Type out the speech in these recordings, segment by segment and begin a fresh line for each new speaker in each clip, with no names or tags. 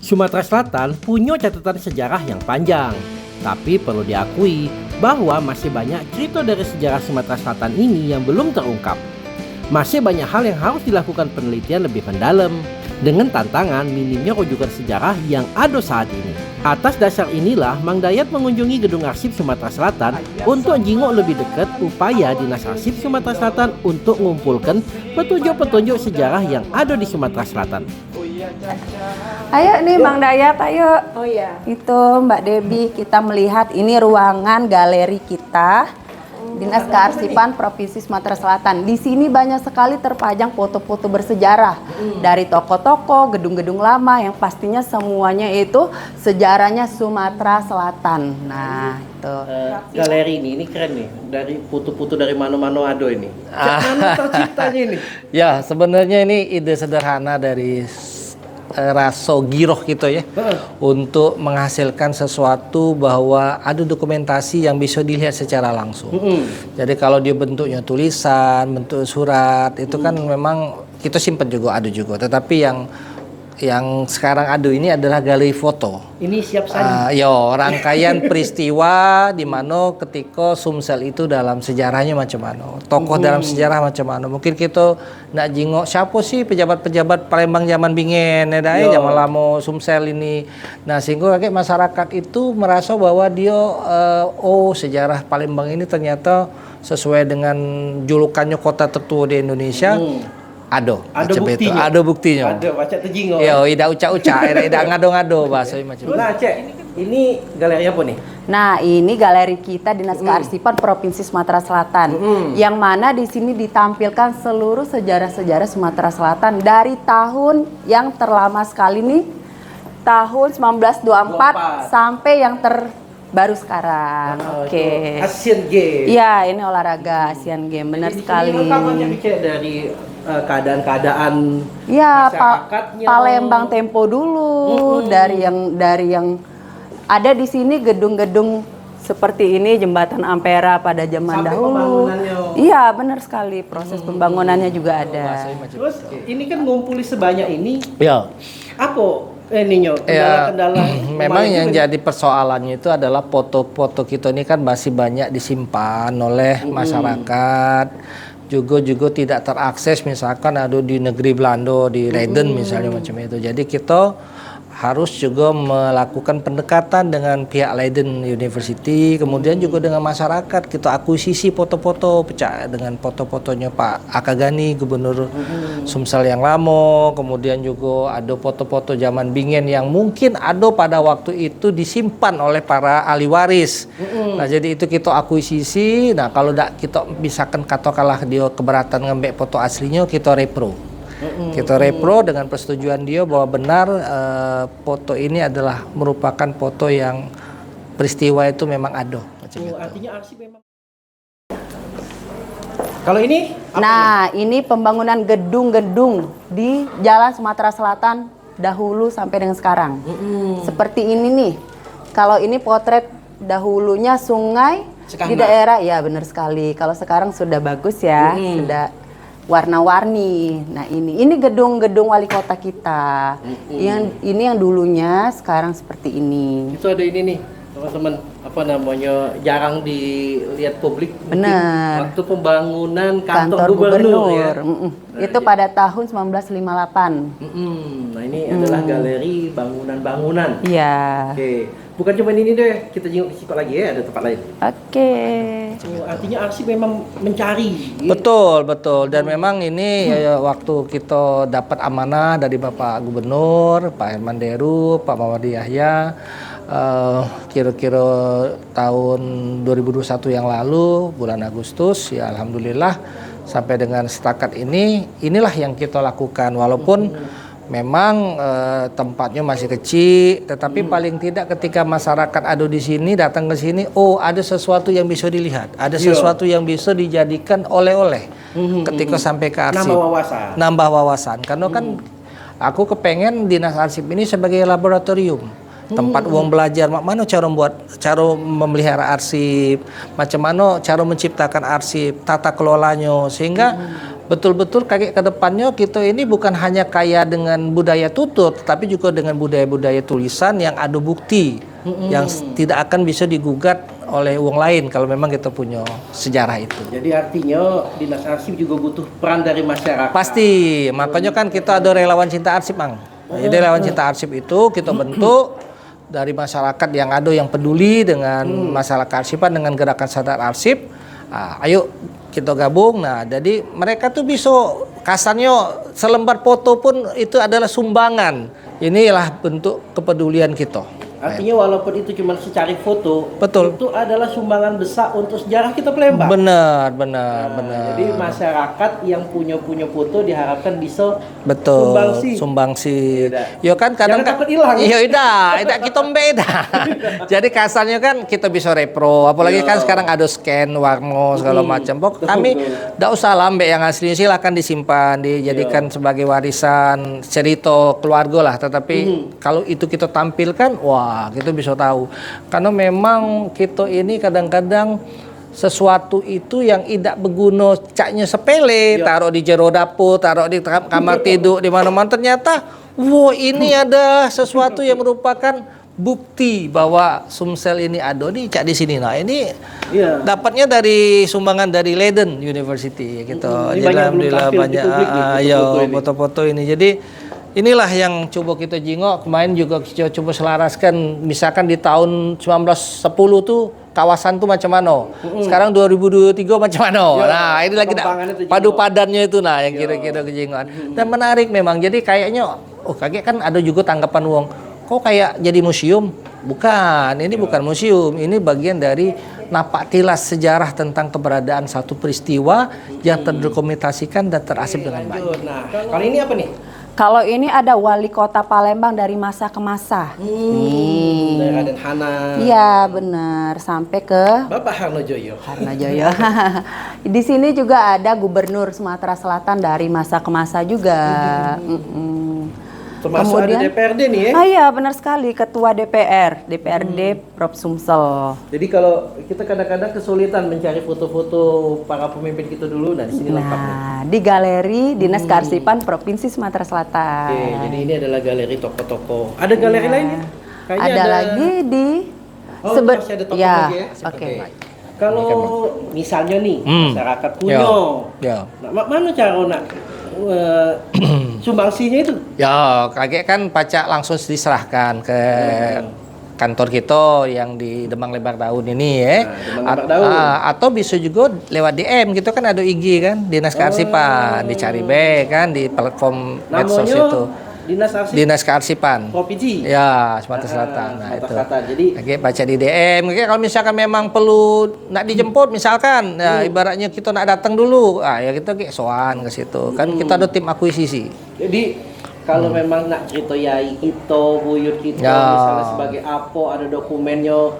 Sumatera Selatan punya catatan sejarah yang panjang, tapi perlu diakui bahwa masih banyak cerita dari sejarah Sumatera Selatan ini yang belum terungkap. Masih banyak hal yang harus dilakukan penelitian lebih mendalam, dengan tantangan minimnya rujukan sejarah yang ada saat ini. Atas dasar inilah, Mang Dayat mengunjungi Gedung Arsip Sumatera Selatan untuk jingok lebih dekat upaya Dinas Arsip Sumatera Selatan untuk mengumpulkan petunjuk-petunjuk sejarah yang ada di Sumatera Selatan.
Ayo nih Mang Dayat, ayo.
Oh iya.
Itu Mbak Debbie, kita melihat ini ruangan galeri kita. Dinas Kearsipan Provinsi Sumatera Selatan. Di sini banyak sekali terpajang foto-foto bersejarah dari tokoh-tokoh, gedung-gedung lama yang pastinya semuanya itu sejarahnya Sumatera Selatan. Nah, itu.
Galeri ini keren nih, dari foto-foto dari mano-mano ado ini. Mana terciptanya ini?
Ya, sebenarnya ini ide sederhana dari Raso Giroh gitu ya, untuk menghasilkan sesuatu bahwa ada dokumentasi yang bisa dilihat secara langsung. Jadi kalau dia bentuknya tulisan, bentuk surat, itu kan memang kita simpan juga, ada juga. Tetapi yang sekarang ada ini adalah galeri foto.
Ini siap saji.
Rangkaian peristiwa di mana ketika Sumsel itu dalam sejarahnya macam mana, tokoh dalam sejarah macam mana. Mungkin kita nak jingok siapa sih pejabat-pejabat Palembang zaman bingen, zaman lama Sumsel ini. Nah, sehingga kayak masyarakat itu merasa bahwa dia sejarah Palembang ini ternyata sesuai dengan julukannya kota tertua di Indonesia. Ada buktinya. Ada buktinya.
Ada baca tejingo.
Ida ucak-ucak, ida ngado-ngado bahasa macam.
Nah, Cek, ini galeri apa nih?
Nah, ini galeri kita Dinas Kearsipan Provinsi Sumatera Selatan. Yang mana di sini ditampilkan seluruh sejarah-sejarah Sumatera Selatan dari tahun yang terlama sekali nih, tahun 1924 sampai yang baru sekarang. Oke.
Asian Games.
Iya, ini olahraga Asian Games, benar sekali.
Ini rekamannya Cek dari keadaan-keadaan
ya,
masyarakatnya.
Palembang tempo dulu, dari yang ada di sini gedung-gedung seperti ini, jembatan Ampera pada zaman
sampai
dahulu. Iya, benar sekali, proses pembangunannya juga ada.
Terus ini kan ngumpuli sebanyak ini.
Ya.
Apa ininya kendala-kendala?
Memang yang jadi persoalannya itu adalah foto-foto kita ini kan masih banyak disimpan oleh masyarakat. Juga tidak terakses, misalkan ada di negeri Belanda, di Leiden misalnya macam itu. Jadi kita harus juga melakukan pendekatan dengan pihak Leiden University, kemudian juga dengan masyarakat. Kita akuisisi foto-foto pecah dengan foto-fotonya Pak Akagani, Gubernur Sumsel yang lama, kemudian juga ada foto-foto zaman bingen yang mungkin ada pada waktu itu disimpan oleh para ahli waris. Nah, jadi itu kita akuisisi. Nah, kalau kita misalkan katakanlah dia keberatan ngambil foto aslinya, kita repro. Kita repro dengan persetujuan dia bahwa benar foto ini adalah merupakan foto yang peristiwa itu memang ada.
Artinya arsip memang. Kalau ini?
Nah, ini pembangunan gedung-gedung di Jalan Sumatera Selatan dahulu sampai dengan sekarang. Seperti ini nih. Kalau ini potret dahulunya sungai di daerah, ya benar sekali. Kalau sekarang sudah bagus ya, sudah warna-warni. Nah, ini gedung-gedung wali kota kita. Ini yang dulunya sekarang seperti ini.
Itu ada ini nih, teman-teman, apa namanya, jarang dilihat publik.
Benar.
Waktu pembangunan kantor gubernur ya.
Itu pada tahun 1958.
Nah, ini adalah galeri bangunan-bangunan.
Iya.
Oke, bukan cuma ini deh, kita jenguk di situ lagi ya, ada tempat lain.
Oke.
Artinya arsip memang mencari.
Betul. Dan memang ini waktu kita dapat amanah dari Bapak Gubernur, Pak Herman Deru, Pak Mawardi Yahya, kira-kira tahun 2021 yang lalu, bulan Agustus, ya alhamdulillah sampai dengan setakat inilah yang kita lakukan. Walaupun memang tempatnya masih kecil, tetapi paling tidak ketika masyarakat ada di sini, datang ke sini, ada sesuatu yang bisa dilihat, ada sesuatu yang bisa dijadikan oleh-oleh ketika sampai ke arsip. Nambah wawasan. Karena kan aku kepengen Dinas Arsip ini sebagai laboratorium. Tempat uang belajar, mana cara memelihara arsip, macam mana cara menciptakan arsip, tata kelolanya, sehingga betul-betul kakek ke depannya kita ini bukan hanya kaya dengan budaya tutur, tapi juga dengan budaya-budaya tulisan yang ada bukti yang tidak akan bisa digugat oleh uang lain kalau memang kita punya sejarah itu.
Jadi artinya dinas arsip juga butuh peran dari masyarakat.
Pasti, makanya kan kita ada relawan cinta arsip, Mang. Jadi relawan cinta arsip itu kita bentuk dari masyarakat yang ada yang peduli dengan masalah kearsipan, dengan gerakan sadar arsip. Ayo kita gabung. Nah, jadi mereka tuh bisa kasarnya selembar foto pun itu adalah sumbangan. Inilah bentuk kepedulian kita.
Artinya walaupun itu cuma secari foto,
Betul.
itu adalah sumbangan besar untuk sejarah kita Palembang.
Benar.
Jadi masyarakat yang punya foto diharapkan bisa
Betul.
sumbangsi.
Sumbangsi.
Yaudah.
Ya kan kadang
Jangan takut hilang.
Iya udah kita beda. Jadi kasarnya kan kita bisa repro, apalagi kan sekarang ada scan warna segala macam. Kami enggak usah lambe yang asli, silakan disimpan, dijadikan sebagai warisan cerita keluarga lah. Tetapi kalau itu kita tampilkan, wah kita bisa tahu. Karena memang kita ini kadang-kadang sesuatu itu yang tidak berguna caknya sepele, taruh di jero dapur, taruh di kamar tidur, di mana-mana, ternyata wow ini ada sesuatu yang merupakan bukti bahwa Sumsel ini ada di cak di sini. Nah, ini dapatnya dari sumbangan dari Leiden University gitu.
Ini
Jadi
banyak belum tampil di publik nih,
foto-foto ini. Jadi inilah yang coba kita jingok. Kemarin juga kita coba selaraskan, misalkan di tahun 1910 tuh kawasan tuh macam mana. Sekarang 2023 macam mana. Nah, ini lagi padu padannya itu nah yang kira-kira kejingokan. Dan menarik memang. Jadi kayaknya kaget kan ada juga tanggapan uang. Kok kayak jadi museum? Bukan, ini bukan museum. Ini bagian dari napak tilas sejarah tentang keberadaan satu peristiwa yang terdokumentasikan dan terarsip dengan baik.
Nah, kali ini apa nih?
Kalau ini ada wali kota Palembang dari masa ke masa.
Dari Raden Hana.
Iya benar, sampai ke
Bapak Harnojoyo.
Harnojoyo. Di sini juga ada gubernur Sumatera Selatan dari masa ke masa juga.
Termasuk ada DPRD nih ya?
Iya benar sekali, ketua DPRD Prof Sumsel.
Jadi kalau kita kadang-kadang kesulitan mencari foto-foto para pemimpin kita dulu, nah di sini lengkap nih.
Nah, di galeri Dinas Kearsipan Provinsi Sumatera Selatan.
Oke, jadi ini adalah galeri toko-toko. Ada galeri lainnya? Kayaknya
ada lagi di
masih ada toko lagi ya?
Oke.
Kalau misalnya nih masyarakat punya, nah, mana cara nak sumbangsinya itu?
Ya, kakek kan pacak langsung diserahkan ke kantor kita yang di Demang Lebar Daun ini ya. Atau bisa juga lewat DM, kita kan ada IG kan, Dinas Kearsipan, dicari be kan di platform medsos itu. Dinas Kearsipan
Provinsi.
Ya, Sumatera Selatan. Nah, itu.
Jadi
kakek baca di DM. Kakek kalau misalkan memang perlu nak dijemput misalkan, ya ibaratnya kita nak datang dulu, ya kita kayak soan ke situ. Kan kita ada tim akuisisi.
Jadi kalau memang nak cerita yai kita, buyut kita, misalnya sebagai apa ada dokumennya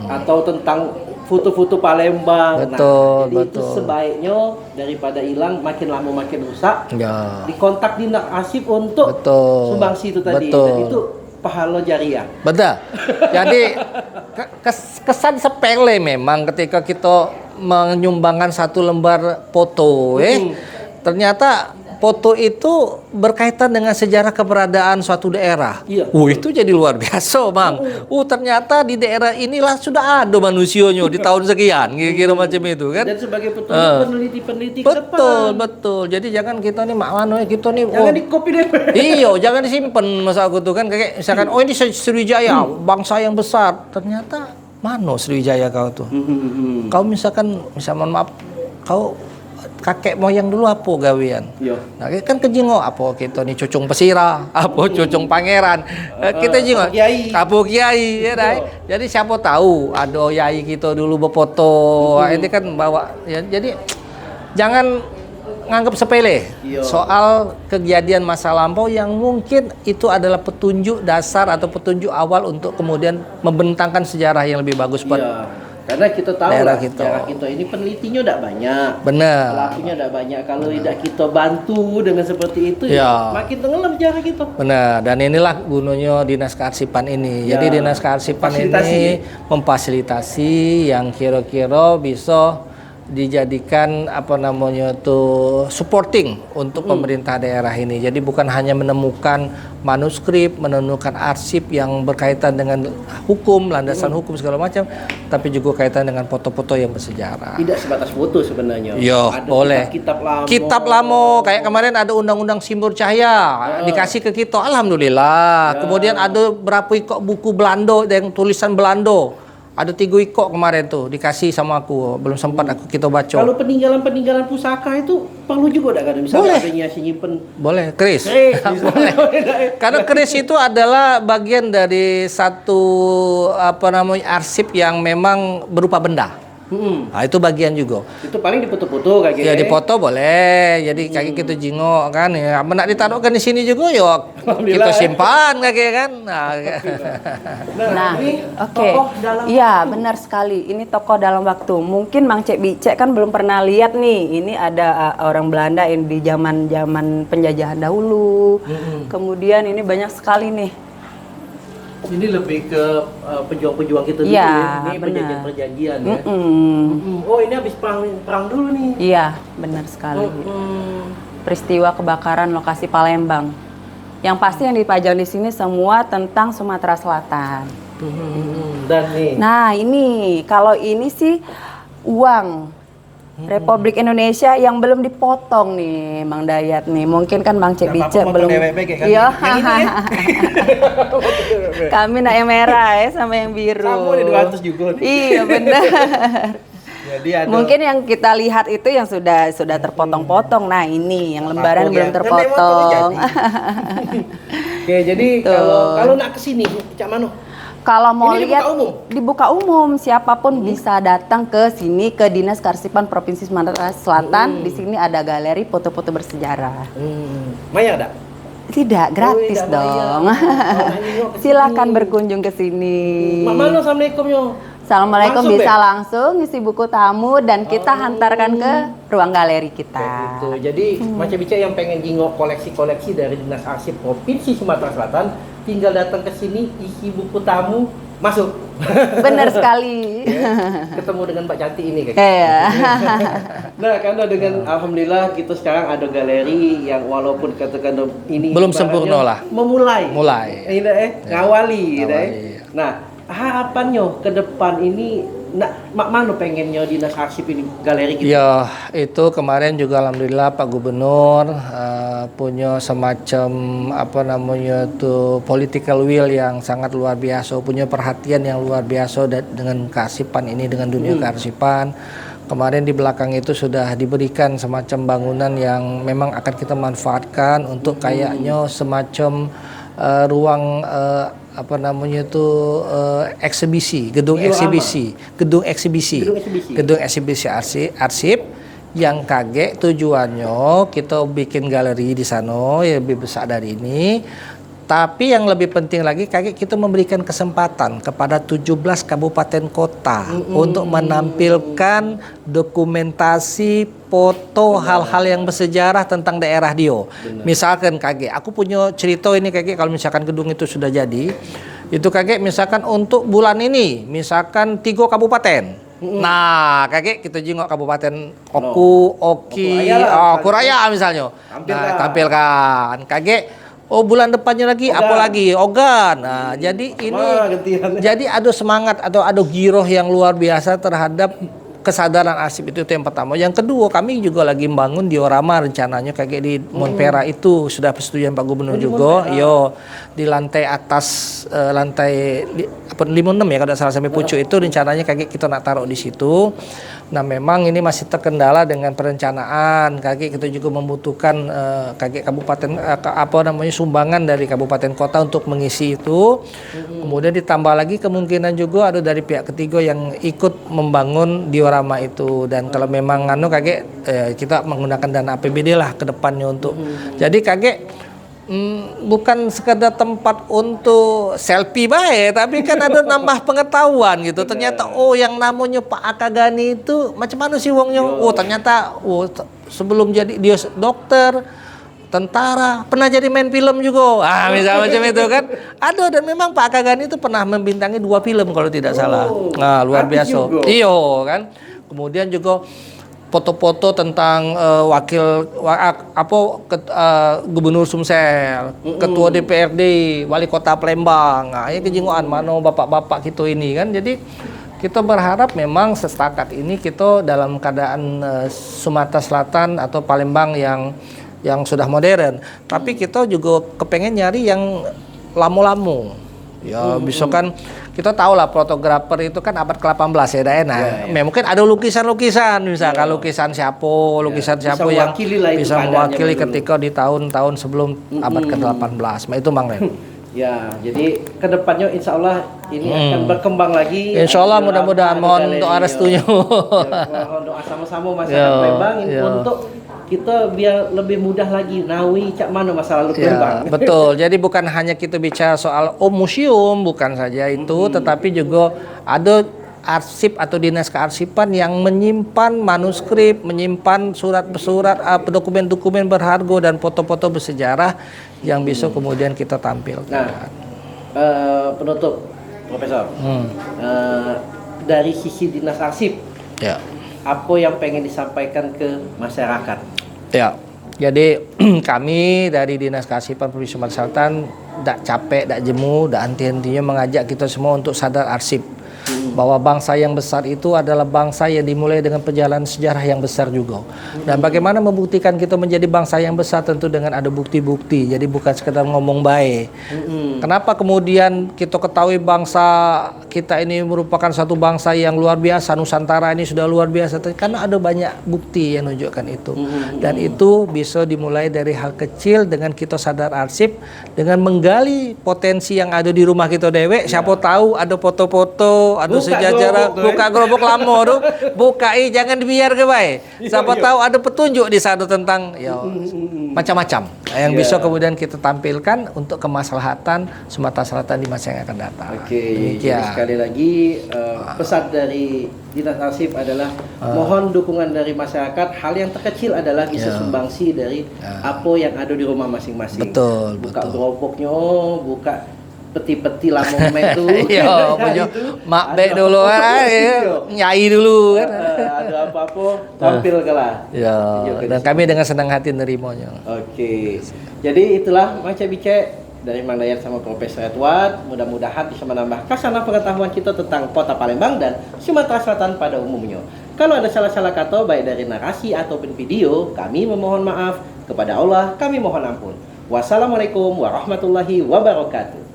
atau tentang foto-foto Palembang.
Betul,
jadi itu sebaiknya daripada hilang makin lama makin rusak. Dikontak Dinas Arsip untuk sumbangsi itu tadi. Dan itu pahala jariah.
Betul. Jadi kesan sepele memang ketika kita menyumbangkan satu lembar foto, ternyata foto itu berkaitan dengan sejarah keberadaan suatu daerah. Itu jadi luar biasa, Bang. Ternyata di daerah inilah sudah ada manusianya di tahun sekian, kira-kira macam itu kan. Dan
sebagai peneliti-peneliti ke depan.
Betul. Jadi jangan kita nih kita nih
jangan di-copy deh.
Iya, jangan disimpan masa aku tuh kan kayak misalkan ini Sriwijaya, bangsa yang besar. Ternyata mana Sriwijaya kau tuh? Kau misalkan mohon maaf, kau kakek moyang dulu apa gawean? Nah, kan kejingo apa kita nih cucung pesira, apa cucung pangeran. Kita jingo apa kiai ya dai. Jadi siapa tahu ada yai kita dulu berfoto. Ini kan bawa ya, jadi jangan nganggap sepele soal kejadian masa lampau yang mungkin itu adalah petunjuk dasar atau petunjuk awal untuk kemudian membentangkan sejarah yang lebih bagus buat
karena kita tahu lah sejarah kita ini penelitinya tidak banyak, pelakunya tidak banyak. Kalau tidak kita bantu dengan seperti itu, makin tenggelam sejarah kita.
Benar, dan inilah gunanya Dinas Kearsipan ini. Jadi Dinas Kearsipan ini memfasilitasi yang kira-kira bisa dijadikan apa namanya tuh supporting untuk pemerintah daerah ini. Jadi bukan hanya menemukan manuskrip, menemukan arsip yang berkaitan dengan hukum, landasan hukum segala macam, tapi juga kaitan dengan foto-foto yang bersejarah.
Tidak sebatas foto sebenarnya.
Yo,
Ada
boleh.
Kitab lamo.
Kayak kemarin ada undang-undang Simbur Cahaya dikasih ke kita, alhamdulillah. Kemudian ada berapa ikut buku Belanda yang tulisan Belanda. Ada 3 ikut kemarin tuh dikasih sama aku, belum sempat kita baca.
Kalau peninggalan pusaka itu perlu juga enggak kan? Misalnya adanya simpen.
Boleh, keris.
Boleh.
Karena keris itu adalah bagian dari satu apa namanya arsip yang memang berupa benda. Nah, itu bagian juga.
Itu paling dipoto-foto kayak gitu.
Ya dipoto boleh. Jadi kaki kita jingok kan ya. Nak ditaruhkan di sini juga ya kita simpan kaki kan.
Nah,
ini
oke.
tokoh dalam
Iya, benar sekali. Ini tokoh dalam waktu. Mungkin Mang Cek Bicek kan belum pernah lihat nih. Ini ada orang Belanda yang di zaman penjajahan dahulu. Kemudian ini banyak sekali nih.
Ini lebih ke pejuang-pejuang kita dulu
Ya,
Ini
benar.
perjanjian ya.
Mm-mm.
Oh, ini habis perang dulu nih.
Iya, benar sekali. Peristiwa kebakaran lokasi Palembang. Yang pasti yang dipajang di sini semua tentang Sumatera Selatan.
Dan nih.
Nah, ini kalau ini sih uang Republik Indonesia yang belum dipotong nih, Mang Dayat nih. Mungkin kan Mang Cek Bicek belum. Iya. Kami nak yang merah ya sama yang biru.
Kamu ada 200 juga nih.
Iya, benar.
Jadi ada
Mungkin yang kita lihat itu yang sudah terpotong-potong. Nah, ini yang lembaran
Kapok
belum
ya.
terpotong.
Oke, jadi kalau nak ke sini, Cak Mano.
Kalau mau
Ini
lihat
dibuka umum?
dibuka umum, siapapun bisa datang ke sini ke Dinas Kearsipan Provinsi Sumatera Selatan. Di sini ada galeri foto-foto bersejarah.
Maya ada?
Tidak, gratis
tidak
dong.
bayar.
Silakan berkunjung ke sini.
Mak Mano, assalamualaikum yo.
Assalamualaikum,
Langsung,
bisa
Be?
langsung isi buku tamu dan kita hantarkan ke ruang galeri kita.
Gitu. Jadi macam bicara yang pengen jingok koleksi-koleksi dari Dinas Arsip Provinsi Sumatera Selatan, tinggal datang ke sini, isi buku tamu, masuk.
Benar sekali.
Ketemu dengan Mbak Cantik ini kayak.
Iya.
Nah, karena dengan alhamdulillah kita sekarang ada galeri yang walaupun katakan ini
Belum
ibaratnya
sempurna lah.
Mulai.
Mulai.
Ngawali gitu ya.
Ngawali.
Nah, harapannya ke depan ini mak mana pengennya Dinas Arsip ini galeri gitu.
Ya, itu kemarin juga alhamdulillah Pak Gubernur punya semacam apa namanya tuh political will yang sangat luar biasa, punya perhatian yang luar biasa dengan kearsipan ini, dengan dunia kearsipan. Kemarin di belakang itu sudah diberikan semacam bangunan yang memang akan kita manfaatkan untuk kayaknya semacam ruang apa namanya itu eksibisi, gedung eksibisi arsip yang kaget tujuannya kita bikin galeri di sana yang lebih besar dari ini. Tapi yang lebih penting lagi kita memberikan kesempatan kepada 17 kabupaten kota untuk menampilkan dokumentasi foto hal-hal yang bersejarah tentang daerah dia. Misalkan aku punya cerita ini kalau misalkan gedung itu sudah jadi, itu misalkan untuk bulan ini, misalkan 3 kabupaten. Nah, kita jenguk kabupaten Kuraya misalnya. Tampilkan. Bulan depannya lagi
Ogan.
apa lagi? Ogan. Nah, jadi ini jadi ada semangat atau ada giroh yang luar biasa terhadap kesadaran arsip itu yang pertama. Yang kedua, kami juga lagi membangun diorama rencananya di Monpera itu sudah persetujuan Pak Gubernur juga. Di lantai atas lantai 56 ya kalau tidak salah sampai pucuk itu rencananya kita nak taruh di situ. Nah, memang ini masih terkendala dengan perencanaan. Kita juga membutuhkan kabupaten sumbangan dari kabupaten kota untuk mengisi itu. Kemudian ditambah lagi kemungkinan juga ada dari pihak ketiga yang ikut membangun diorama itu. Dan kalau memang kita menggunakan dana APBD lah ke depannya untuk. Jadi bukan sekedar tempat untuk selfie baik, tapi kan ada nambah pengetahuan gitu. Ternyata yang namanya Pak Akagani itu macam mana sih wongnya? Ternyata sebelum jadi dia dokter, tentara, pernah jadi main film juga. Misalnya macam itu kan. Dan memang Pak Akagani itu pernah membintangi 2 film kalau tidak salah. Nah, luar biasa. Iya kan. Kemudian juga foto-foto tentang Gubernur Sumsel, Ketua DPRD, Wali Kota Palembang. Nah, ini kejingoan mano bapak-bapak kita ini kan. Jadi kita berharap memang setakat ini kita dalam keadaan Sumatera Selatan atau Palembang yang sudah modern. Tapi kita juga kepengen nyari yang lamo-lamo. Ya, bisa kan kita tahu lah fotografer itu kan abad ke-18 ya, Daena. Ya. Mungkin ada lukisan-lukisan, misalkan lukisan siapa yang bisa mewakili ketika di tahun-tahun sebelum abad ke-18. Itu Bang Ren.
Ya, jadi kedepannya insya Allah ini akan berkembang lagi.
Insya Allah mudah-mudahan mohon doa restunya.
Mohon doa sama-sama masyarakat Palembang untuk kita biar lebih mudah lagi nawi cak mana masa lalu Palembang.
Betul. Jadi bukan hanya kita bicara soal museum, bukan saja itu, tetapi juga ada arsip atau dinas kearsipan yang menyimpan manuskrip, menyimpan surat-surat, dokumen-dokumen berharga dan foto-foto bersejarah yang bisa kemudian kita tampilkan.
Nah, penutup, Profesor, dari sisi dinas arsip, apa yang pengen disampaikan ke masyarakat?
Ya, jadi kami dari Dinas Kearsipan Provinsi Sumatera Selatan tidak capek, tidak jemu, tidak henti-hentinya mengajak kita semua untuk sadar arsip. Bahwa bangsa yang besar itu adalah bangsa yang dimulai dengan perjalanan sejarah yang besar juga. Dan bagaimana membuktikan kita menjadi bangsa yang besar tentu dengan ada bukti-bukti. Jadi bukan sekedar ngomong baik. Kenapa kemudian kita ketahui bangsa kita ini merupakan satu bangsa yang luar biasa, Nusantara ini sudah luar biasa. Karena ada banyak bukti yang menunjukkan itu. Dan itu bisa dimulai dari hal kecil dengan kita sadar arsip, dengan menggali potensi yang ada di rumah kita dewek. Siapa tahu ada foto-foto, ada sejarah, buka gerobok lama tuh, bukai jangan dibiar ke baik. Siapa tahu ada petunjuk di sana tentang macam-macam yang bisa kemudian kita tampilkan untuk kemaslahatan Sumatera Selatan di masa yang akan datang.
Jadi sekali lagi pesan dari Dinas Arsip adalah mohon dukungan dari masyarakat. Hal yang terkecil adalah bisa sumbangsi dari apa yang ada di rumah masing-masing. Buka geroboknya, buka peti-peti lamong metu.
Mak bek dulu nyai dulu kan.
Ada apa-apa tampil kalah.
Dan kami dengan senang hati nerimanya.
Jadi itulah Maca Bice dari Mang Dayat sama Profesor Edward. Mudah-mudahan bisa menambah kasana pengetahuan kita tentang Kota Palembang dan Sumatera Selatan pada umumnya. Kalau ada salah-salah kata baik dari narasi ataupun video, kami memohon maaf. Kepada Allah kami mohon ampun. Wassalamualaikum warahmatullahi wabarakatuh.